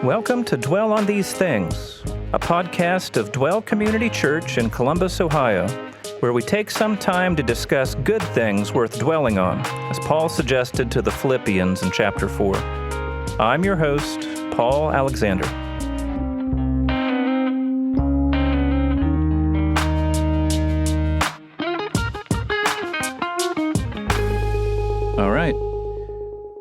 Welcome to Dwell on These Things, a podcast of Dwell Community Church in Columbus, Ohio, where we take some time to discuss good things worth dwelling on, as Paul suggested to the Philippians in chapter 4. I'm your host, Paul Alexander. All right.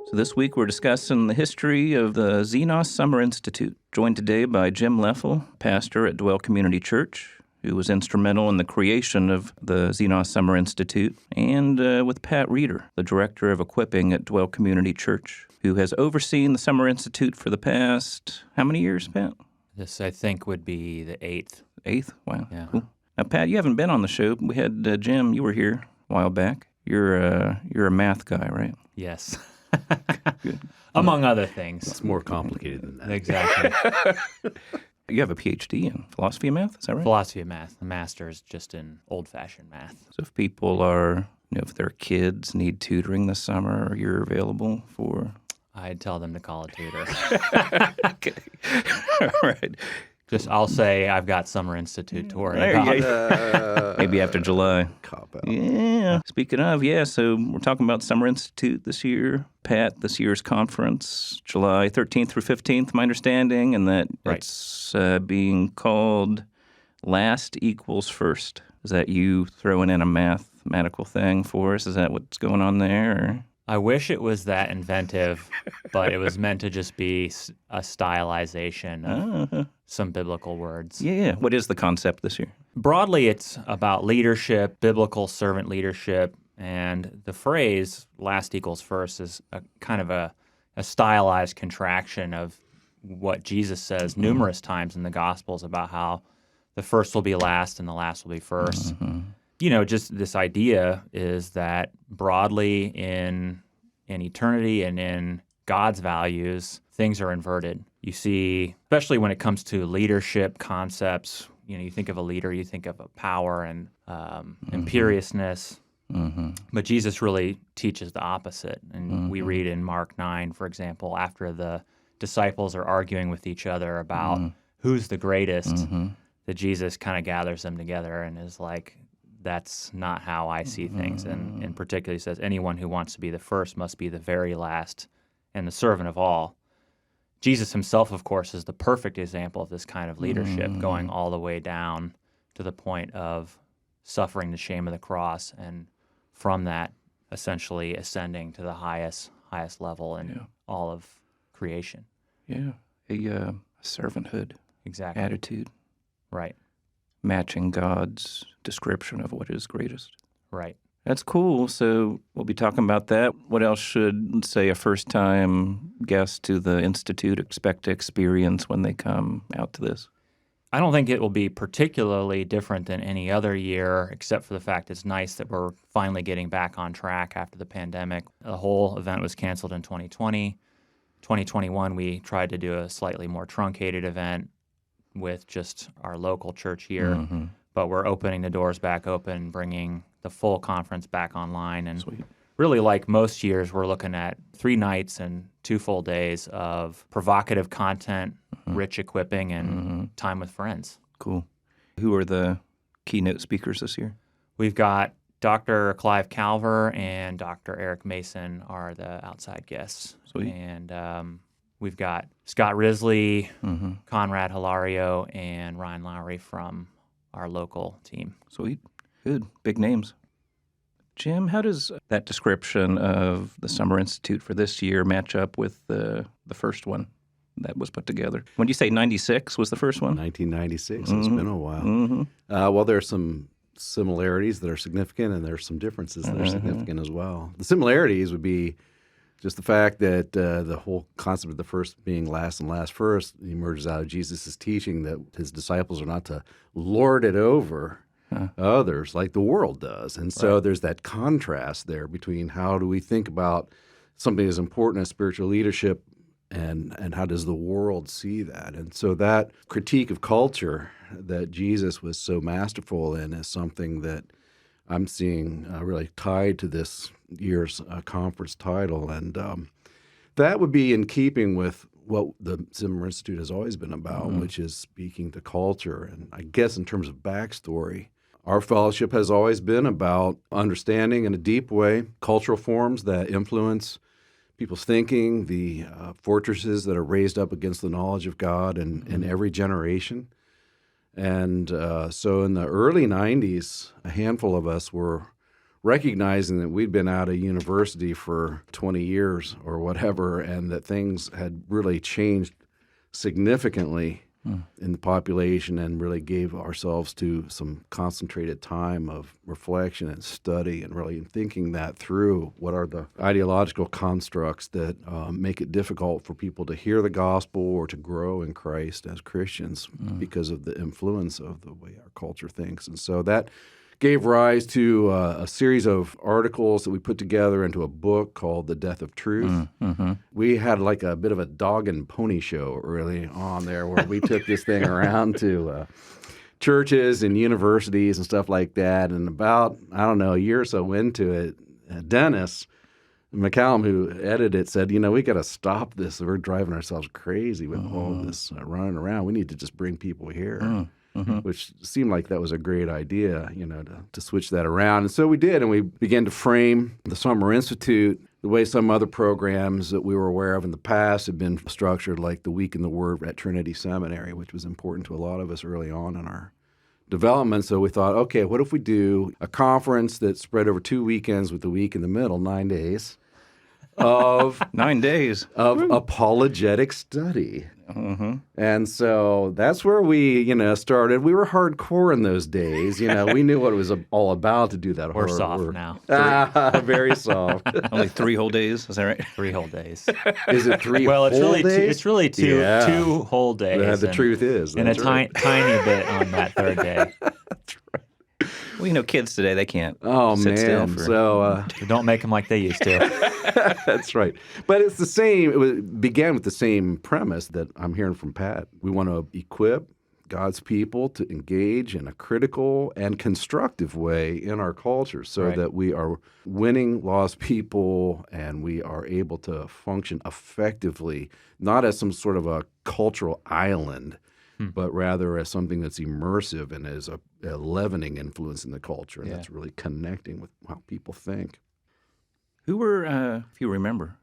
So this week we're discussing the history of the Xenos Summer Institute, joined today by Jim Leffel, pastor at Dwell Community Church, who was instrumental in the creation of the Xenos Summer Institute, and with Pat Reeder, the director of equipping at Dwell Community Church, who has overseen the Summer Institute for the past, how many years, Pat? This, I think, would be the eighth. Eighth? Wow. Yeah. Cool. Now, Pat, you haven't been on the show. We had Jim, you were here a while back. You're a math guy, right? Yes. Good. Among other things. It's more complicated than that. Exactly. You have a PhD in philosophy of math, is that right? Philosophy of math. The master's just in old-fashioned math. So if people are, if their kids need tutoring this summer, you're available for? I'd tell them to call a tutor. Okay. All right. I'll say I've got Summer Institute to worry about. Maybe after July. Cop out. Yeah. Speaking of, so we're talking about Summer Institute this year. Pat, this year's conference, July 13th through 15th, my understanding, and that it's being called Last Equals First. Is that you throwing in a mathematical thing for us? Is that what's going on there? Or? I wish it was that inventive, but it was meant to just be a stylization of some biblical words. Yeah. What is the concept this year? Broadly, it's about leadership, biblical servant leadership, and the phrase last equals first is a kind of a stylized contraction of what Jesus says numerous times in the Gospels about how the first will be last and the last will be first. Mm-hmm. Just this idea is that broadly in eternity and in God's values, things are inverted. You see, especially when it comes to leadership concepts, you think of a leader, you think of a power and imperiousness. Mm-hmm. But Jesus really teaches the opposite. And we read in Mark 9, for example, after the disciples are arguing with each other about who's the greatest, that Jesus kind of gathers them together and is like, that's not how I see things. And in particular, he says, anyone who wants to be the first must be the very last and the servant of all. Jesus himself, of course, is the perfect example of this kind of leadership, going all the way down to the point of suffering the shame of the cross, and from that, essentially ascending to the highest level in all of creation. Yeah, a servanthood attitude. Right. Matching God's description of what is greatest. Right. That's cool. So we'll be talking about that. What else should, let's say, a first-time guest to the Institute expect to experience when they come out to this? I don't think it will be particularly different than any other year, except for the fact it's nice that we're finally getting back on track after the pandemic. The whole event was canceled in 2020. 2021, we tried to do a slightly more truncated event with just our local church here, but we're opening the doors back open, bringing the full conference back online. And really, like most years, we're looking at 3 nights and 2 full days of provocative content, rich equipping, and time with friends. Cool. Who are the keynote speakers this year? We've got Dr. Clive Calver and Dr. Eric Mason are the outside guests. Sweet. And we've got Scott Risley, Conrad Hilario, and Ryan Lowry from our local team. Sweet. Good. Big names. Jim, how does that description of the Summer Institute for this year match up with the first one that was put together? When you say 96 was the first one? 1996. It's been a while. Well, there are some similarities that are significant, and there are some differences that are significant as well. The similarities would be just the fact that the whole concept of the first being last and last first emerges out of Jesus' teaching that his disciples are not to lord it over others like the world does. And so there's that contrast there between how do we think about something as important as spiritual leadership and how does the world see that? And so that critique of culture that Jesus was so masterful in is something that I'm seeing really tied to this year's conference title. And that would be in keeping with what the Summer Institute has always been about, which is speaking to culture. And I guess in terms of backstory, our fellowship has always been about understanding in a deep way cultural forms that influence people's thinking, the fortresses that are raised up against the knowledge of God in every generation. And so in the early 90s, a handful of us were recognizing that we'd been out of university for 20 years or whatever, and that things had really changed significantly in the population, and really gave ourselves to some concentrated time of reflection and study and really thinking that through. What are the ideological constructs that make it difficult for people to hear the gospel or to grow in Christ as Christians because of the influence of the way our culture thinks? And so that gave rise to a series of articles that we put together into a book called The Death of Truth. We had like a bit of a dog and pony show early on there, where we took this thing around to churches and universities and stuff like that. And about, I don't know, a year or so into it, Dennis McCallum, who edited it, said, we got to stop this. We're driving ourselves crazy with all this running around. We need to just bring people here. Which seemed like that was a great idea, to switch that around. And so we did, and we began to frame the Summer Institute the way some other programs that we were aware of in the past had been structured, like the Week in the Word at Trinity Seminary, which was important to a lot of us early on in our development. So we thought, okay, what if we do a conference that spread over 2 weekends with the week in the middle, 9 days, of 9 days of apologetic study. And so that's where we, started. We were hardcore in those days. We knew what it was all about to do that. We're soft now. Very soft. Only 3 whole days, is that right? 3 whole days. Is it 3 Well, it's whole really days? it's really two Yeah. 2 whole days. The truth is. and a That's right. tiny bit on that third day. Well, kids today, they can't Oh, sit still man. for... So Don't make them like they used to. that's right. But it's the same. It began with the same premise that I'm hearing from Pat. We want to equip God's people to engage in a critical and constructive way in our culture, so that we are winning lost people and we are able to function effectively, not as some sort of a cultural island, but rather as something that's immersive and as a leavening influence in the culture, and that's really connecting with how people think. Who were, if you remember,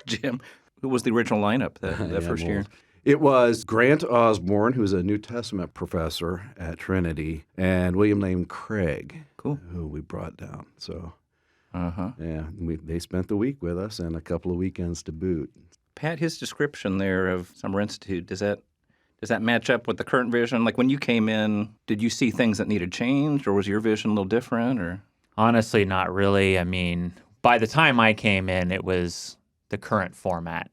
Jim, who was the original lineup that first year? It was Grant Osborne, who's a New Testament professor at Trinity, and William Lane Craig, who we brought down. So, they spent the week with us and a couple of weekends to boot. Pat, his description there of Summer Institute, does that match up with the current vision? Like when you came in, did you see things that needed changed, or was your vision a little different? Or Honestly, not really. I mean, by the time I came in, it was the current format,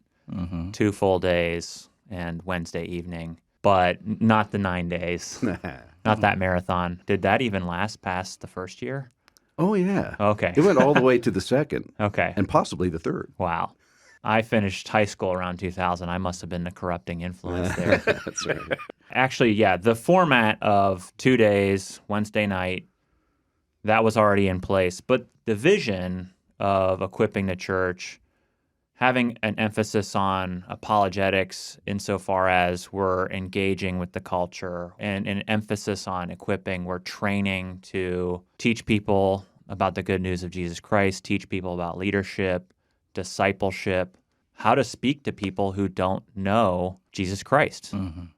2 full days and Wednesday evening, but not the 9 days, not that marathon. Did that even last past the first year? Oh, yeah. Okay. It went all the way to the second. Okay. And possibly the third. Wow. I finished high school around 2000. I must have been the corrupting influence there. That's right. Actually, yeah, the format of 2 days, Wednesday night, that was already in place. But the vision of equipping the church, having an emphasis on apologetics insofar as we're engaging with the culture, and an emphasis on equipping, we're training to teach people about the good news of Jesus Christ, teach people about leadership, discipleship, how to speak to people who don't know Jesus Christ.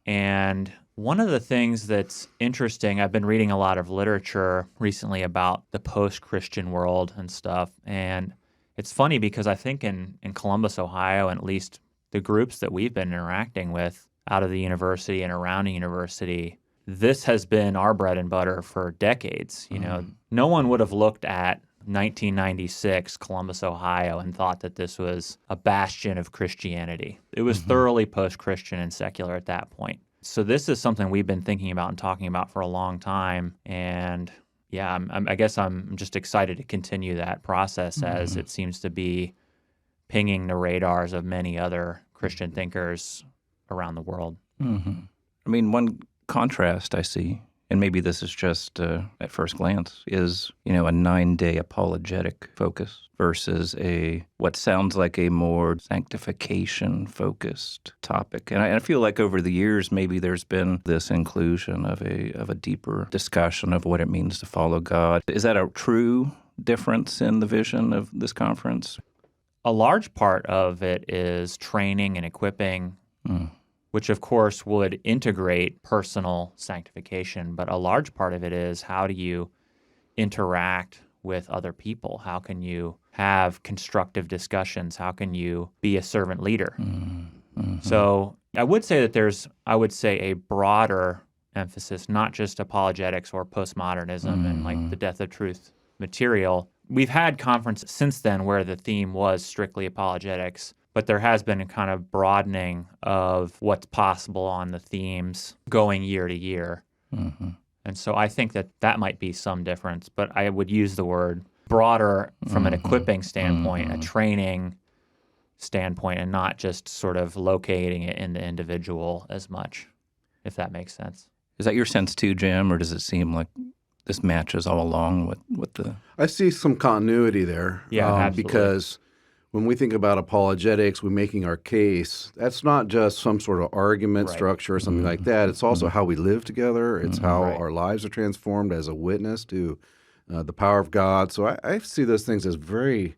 And one of the things that's interesting, I've been reading a lot of literature recently about the post-Christian world and stuff, and it's funny because I think in Columbus, Ohio, and at least the groups that we've been interacting with out of the university and around the university, this has been our bread and butter for decades. No one would have looked at 1996 Columbus, Ohio, and thought that this was a bastion of Christianity. It was thoroughly post-Christian and secular at that point. So this is something we've been thinking about and talking about for a long time. And yeah, I guess I'm just excited to continue that process as it seems to be pinging the radars of many other Christian thinkers around the world. I mean, one contrast I see and maybe this is just at first glance, is, a 9-day apologetic focus versus what sounds like a more sanctification-focused topic. And I feel like over the years, maybe there's been this inclusion of a deeper discussion of what it means to follow God. Is that a true difference in the vision of this conference? A large part of it is training and equipping, which of course would integrate personal sanctification, but a large part of it is how do you interact with other people? How can you have constructive discussions? How can you be a servant leader? So I would say that there's a broader emphasis, not just apologetics or postmodernism and like the death of truth material. We've had conferences since then where the theme was strictly apologetics, but there has been a kind of broadening of what's possible on the themes going year to year. And so I think that might be some difference, but I would use the word broader from an equipping standpoint, a training standpoint, and not just sort of locating it in the individual as much, if that makes sense. Is that your sense too, Jim, or does it seem like this matches all along with the... I see some continuity there. Yeah, absolutely. Because when we think about apologetics, we're making our case. That's not just some sort of argument structure or something like that. It's also how we live together. It's how our lives are transformed as a witness to the power of God. So I see those things as very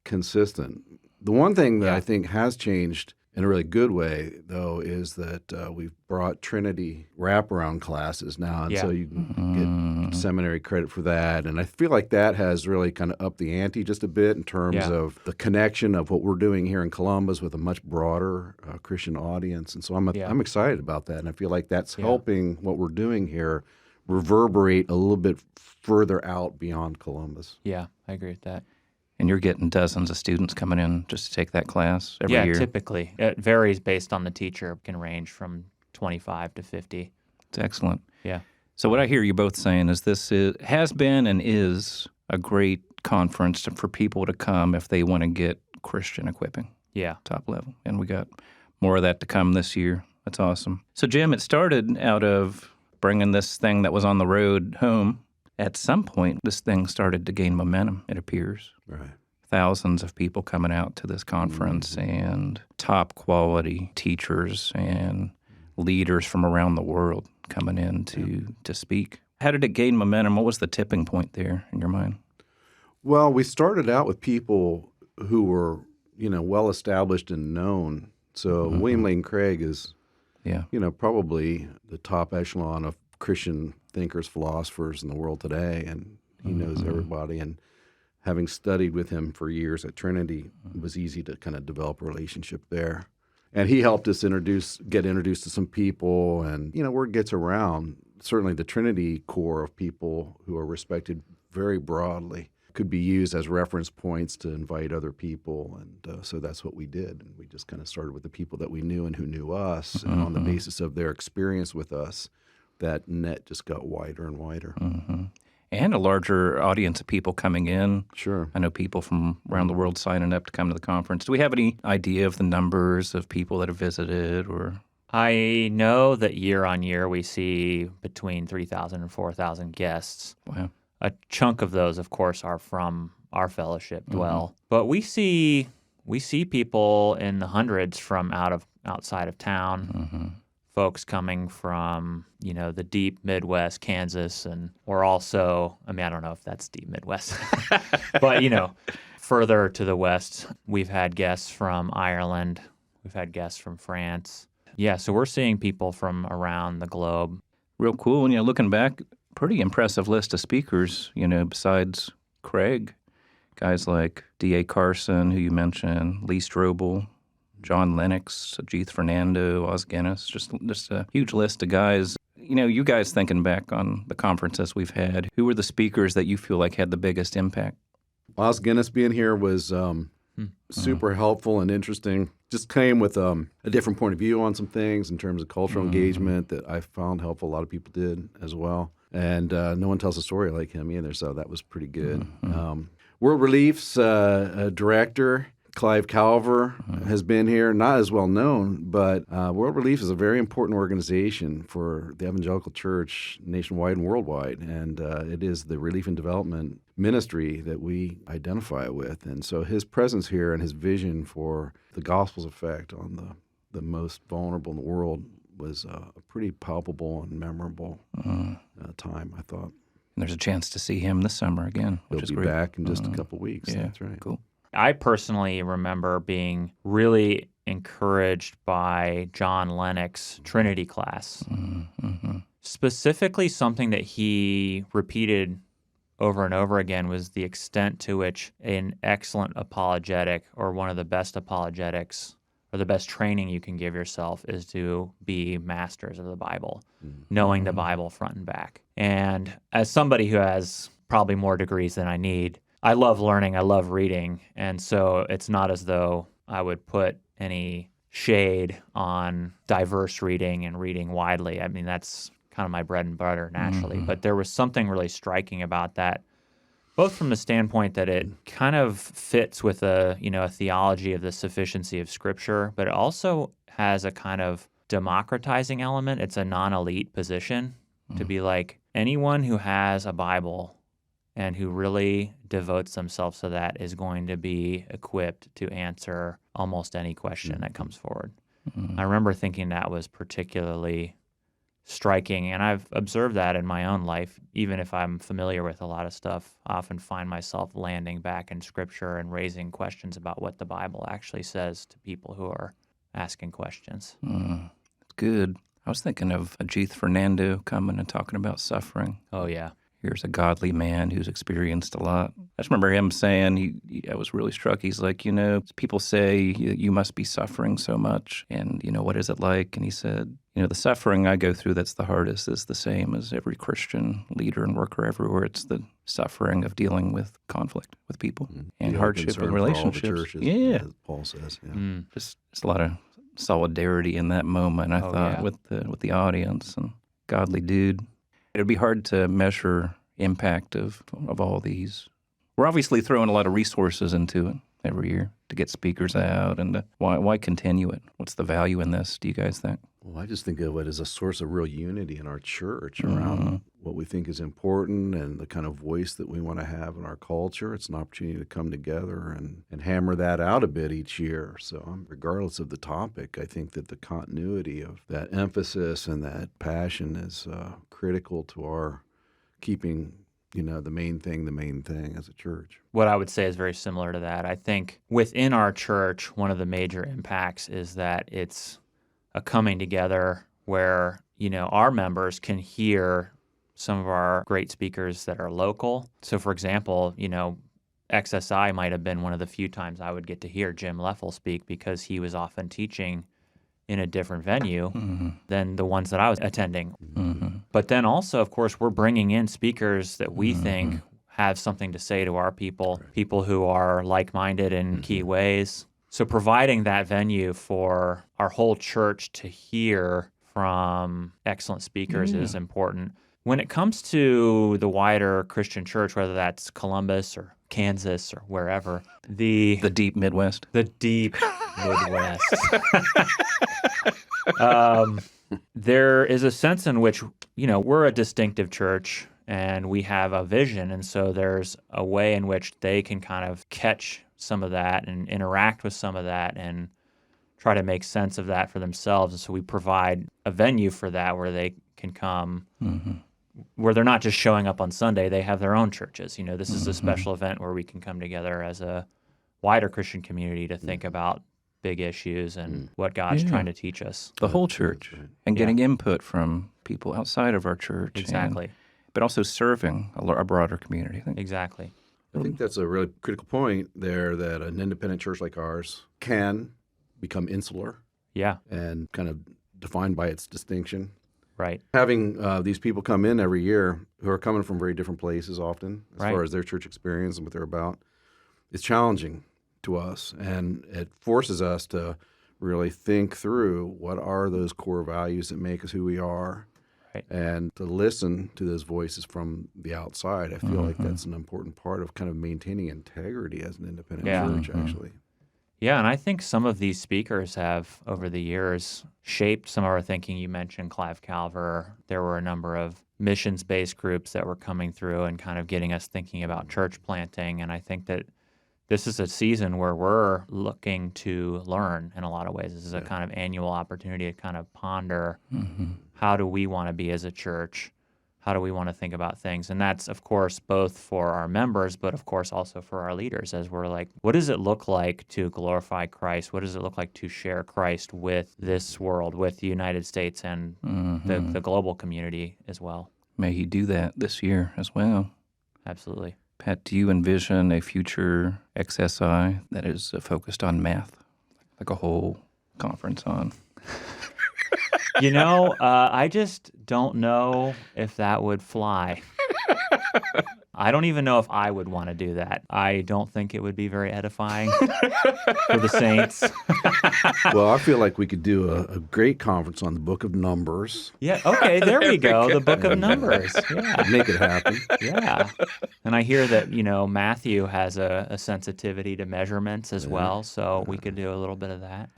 consistent. The one thing that I think has changed in a really good way, though, is that we've brought Trinity wraparound classes now, and so you can get seminary credit for that. And I feel like that has really kind of upped the ante just a bit in terms of the connection of what we're doing here in Columbus with a much broader Christian audience. And so I'm excited about that, and I feel like that's helping what we're doing here reverberate a little bit further out beyond Columbus. Yeah, I agree with that. And you're getting dozens of students coming in just to take that class every year? Yeah, typically. It varies based on the teacher. It can range from 25 to 50. It's excellent. Yeah. So what I hear you both saying is has been and is a great conference for people to come if they want to get Christian equipping. Yeah. Top level. And we got more of that to come this year. That's awesome. So, Jim, it started out of bringing this thing that was on the road home. At some point, this thing started to gain momentum, it appears. Right. Thousands of people coming out to this conference and top quality teachers and leaders from around the world coming in to speak. How did it gain momentum? What was the tipping point there in your mind? Well, we started out with people who were, well established and known. So William Lane Craig is, probably the top echelon of Christian thinkers, philosophers in the world today, and he knows everybody. And having studied with him for years at Trinity, it was easy to kind of develop a relationship there. And he helped us get introduced to some people, and word gets around. Certainly, the Trinity core of people who are respected very broadly could be used as reference points to invite other people, and so that's what we did. And we just kind of started with the people that we knew and who knew us, and on the basis of their experience with us, that net just got wider and wider. And a larger audience of people coming in. Sure. I know people from around the world signing up to come to the conference. Do we have any idea of the numbers of people that have visited? Or I know that year on year we see between 3,000 and 4,000 guests. Wow. A chunk of those, of course, are from our fellowship, Dwell. But we see people in the hundreds from outside of town. Folks coming from, the deep Midwest, Kansas, and or also, I don't know if that's deep Midwest, but, further to the west, we've had guests from Ireland, we've had guests from France. Yeah, so we're seeing people from around the globe. Real cool. And, looking back, pretty impressive list of speakers, besides Craig, guys like D.A. Carson, who you mentioned, Lee Strobel, John Lennox, Jeeth Fernando, Os Guinness, just a huge list of guys. You guys thinking back on the conferences we've had, who were the speakers that you feel like had the biggest impact? Os Guinness being here was super helpful and interesting. Just came with a different point of view on some things in terms of cultural engagement that I found helpful. A lot of people did as well. And no one tells a story like him either, so that was pretty good. World Relief's director, Clive Calver, has been here, not as well known, but World Relief is a very important organization for the evangelical church nationwide and worldwide, and it is the relief and development ministry that we identify with. And so his presence here and his vision for the gospel's effect on the most vulnerable in the world was a pretty palpable and memorable time, I thought. And there's a chance to see him this summer again, which He'll is be great. back in just a couple weeks. Yeah, That's right. Cool. I personally remember being really encouraged by John Lennox Trinity class. Specifically, something that he repeated over and over again was the extent to which an excellent apologetic, or one of the best apologetics, or the best training you can give yourself, is to be masters of the Bible, knowing the Bible front and back. And as somebody who has probably more degrees than I need, I love learning, I love reading, and so it's not as though I would put any shade on diverse reading and reading widely. I mean, that's kind of my bread and butter naturally, but there was something really striking about that, both from the standpoint that it kind of fits with a theology of the sufficiency of Scripture, but it also has a kind of democratizing element. It's a non-elite position to be like, anyone who has a Bible and who really devotes themselves to that is going to be equipped to answer almost any question that comes forward. I remember thinking that was particularly striking, and I've observed that in my own life. Even if I'm familiar with a lot of stuff, I often find myself landing back in Scripture and raising questions about what the Bible actually says to people who are asking questions. That's good. I was thinking of Ajith Fernando coming and talking about suffering. Oh, yeah. Here's a godly man who's experienced a lot. I just remember him saying, I was really struck. He's like, people say you must be suffering so much, and, what is it like? And he said, the suffering I go through that's the hardest is the same as every Christian leader and worker everywhere. It's the suffering of dealing with conflict with people and hardship in relationships. Churches, as Paul says. Yeah. Just a lot of solidarity in that moment, I thought, with the audience. And godly dude. It'd be hard to measure impact of all these. We're obviously throwing a lot of resources into it every year to get speakers out, and why continue it? What's the value in this, do you guys think? Well, I just think of it as a source of real unity in our church around what we think is important and the kind of voice that we want to have in our culture. It's an opportunity to come together and hammer that out a bit each year. So regardless of the topic, I think that the continuity of that emphasis and that passion is critical to our keeping the main thing as a church. What I would say is very similar to that. I think within our church, one of the major impacts is that it's a coming together where, our members can hear some of our great speakers that are local. So, for example, XSI might have been one of the few times I would get to hear Jim Leffel speak, because he was often teaching in a different venue than the ones that I was attending. But then also, of course, we're bringing in speakers that we think have something to say to our people, people who are like-minded in key ways. So providing that venue for our whole church to hear from excellent speakers is important. When it comes to the wider Christian church, whether that's Columbus or Kansas or wherever, the deep Midwest. The deep Midwest. There is a sense in which, we're a distinctive church and we have a vision. And so there's a way in which they can kind of catch some of that and interact with some of that and try to make sense of that for themselves. And so we provide a venue for that where they can come, where they're not just showing up on Sunday. They have their own churches. This is a special event where we can come together as a wider Christian community to think about big issues and what God's trying to teach us. The whole church, and getting input from people outside of our church. Exactly. But also serving a broader community. I think. Exactly. I think that's a really critical point there, that an independent church like ours can become insular. Yeah. And kind of defined by its distinction. Right. Having these people come in every year who are coming from very different places often, as far as their church experience and what they're about, it's challenging to us, and it forces us to really think through what are those core values that make us who we are, and to listen to those voices from the outside. I feel like that's an important part of kind of maintaining integrity as an independent church, actually. Yeah, and I think some of these speakers have, over the years, shaped some of our thinking. You mentioned Clive Calver. There were a number of missions-based groups that were coming through and kind of getting us thinking about church planting. And I think that this is a season where we're looking to learn in a lot of ways. This is a kind of annual opportunity to kind of ponder how do we want to be as a church? How do we want to think about things? And that's, of course, both for our members, but of course also for our leaders, as we're like, what does it look like to glorify Christ? What does it look like to share Christ with this world, with the United States and the global community as well? May he do that this year as well. Absolutely. Pat, do you envision a future XSI that is focused on math, like a whole conference on? I just don't know if that would fly. I don't even know if I would want to do that. I don't think it would be very edifying for the saints. Well, I feel like we could do a great conference on the Book of Numbers. Yeah, okay, there we go. The Book of Numbers. Yeah. Make it happen. Yeah. And I hear that, Matthew has a sensitivity to measurements as well, so we could do a little bit of that.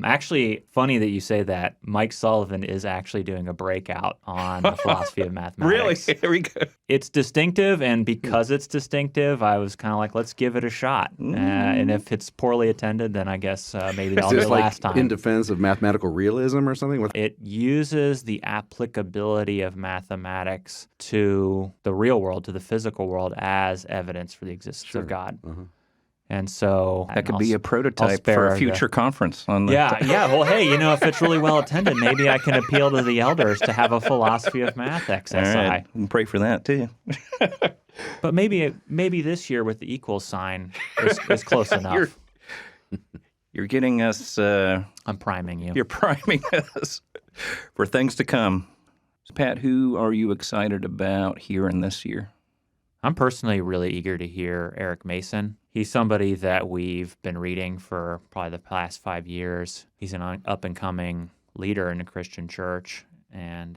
Actually, funny that you say that. Mike Sullivan is actually doing a breakout on the philosophy of mathematics. Really? Here we go. It's distinctive, and because it's distinctive, I was kind of like, let's give it a shot. And if it's poorly attended, then I guess maybe I'll do it last time. In defense of mathematical realism or something? It uses the applicability of mathematics to the real world, to the physical world, as evidence for the existence of God. And so that could be a prototype for a future conference on the Yeah. Well, hey, if it's really well attended, maybe I can appeal to the elders to have a philosophy of math XSI. All right. We'll pray for that too. But maybe this year with the equal sign is close enough. You're getting us. I'm priming you. You're priming us for things to come. So, Pat, who are you excited about hearing this year? I'm personally really eager to hear Eric Mason. He's somebody that we've been reading for probably the past 5 years. He's an up-and-coming leader in the Christian church. And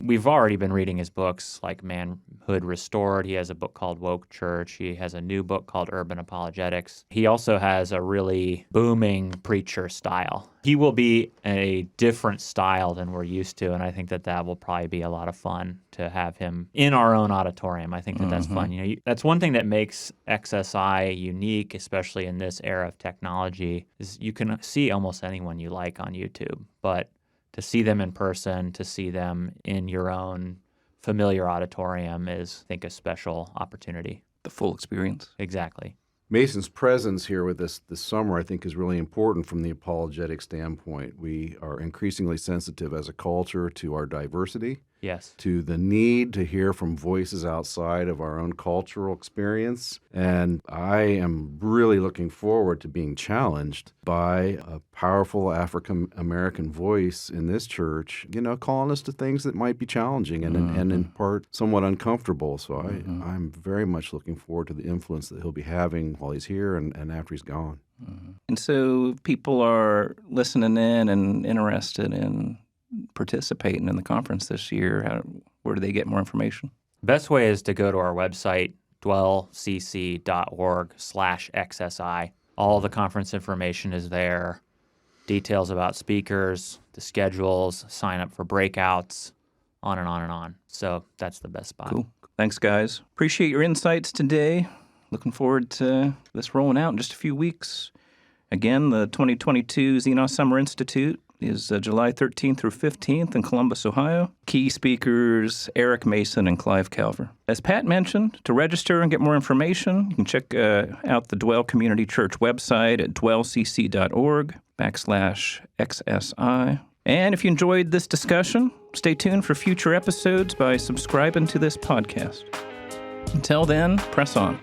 we've already been reading his books like Manhood Restored. He has a book called Woke Church. He has a new book called Urban Apologetics. He also has a really booming preacher style. He will be a different style than we're used to, and I think that will probably be a lot of fun to have him in our own auditorium. I think that's fun. That's one thing that makes XSI unique, especially in this era of technology, is you can see almost anyone you like on YouTube, but to see them in person, to see them in your own familiar auditorium is, I think, a special opportunity. The full experience. Exactly. Mason's presence here with us this summer, I think, is really important from the apologetic standpoint. We are increasingly sensitive as a culture to our diversity. Yes. To the need to hear from voices outside of our own cultural experience. And I am really looking forward to being challenged by a powerful African American voice in this church, calling us to things that might be challenging and in part somewhat uncomfortable. So I'm very much looking forward to the influence that he'll be having while he's here and after he's gone. And so people are listening in and interested in participating in the conference this year. Where do they get more information? Best way is to go to our website, dwellcc.org/XSI. All the conference information is there. Details about speakers, the schedules, sign up for breakouts, on and on and on. So that's the best spot. Cool. Thanks, guys. Appreciate your insights today. Looking forward to this rolling out in just a few weeks. Again, the 2022 Xenos Summer Institute is July 13th through 15th in Columbus, Ohio. Key speakers, Eric Mason and Clive Calver. As Pat mentioned, to register and get more information, you can check out the Dwell Community Church website at dwellcc.org/XSI. And if you enjoyed this discussion, stay tuned for future episodes by subscribing to this podcast. Until then, press on.